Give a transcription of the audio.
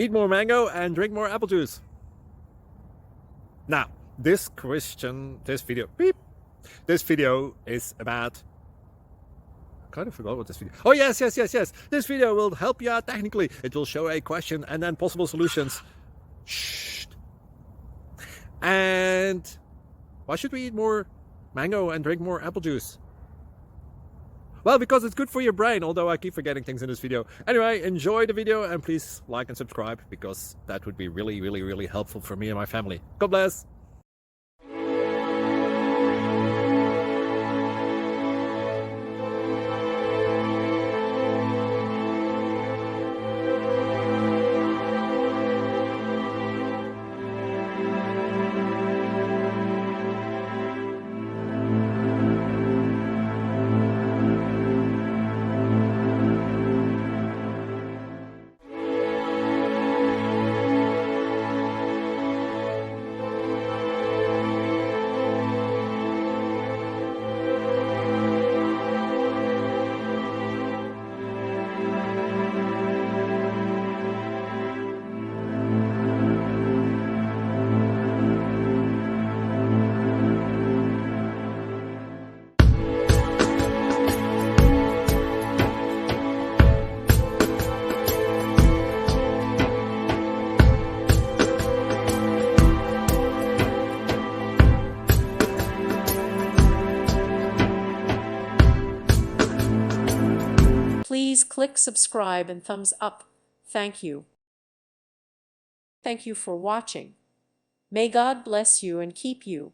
Eat more mango and drink more apple juice. Now, this video is about... I kind of forgot what this video... Oh, yes. This video will help you out technically. It will show a question and then possible solutions. Shh. And why should we eat more mango and drink more apple juice? Well, because it's good for your brain, although I keep forgetting things in this video. Anyway, enjoy the video and please like and subscribe, because that would be really helpful for me and my family. God bless! Please click subscribe and thumbs up. Thank you. Thank you for watching. May God bless you and keep you.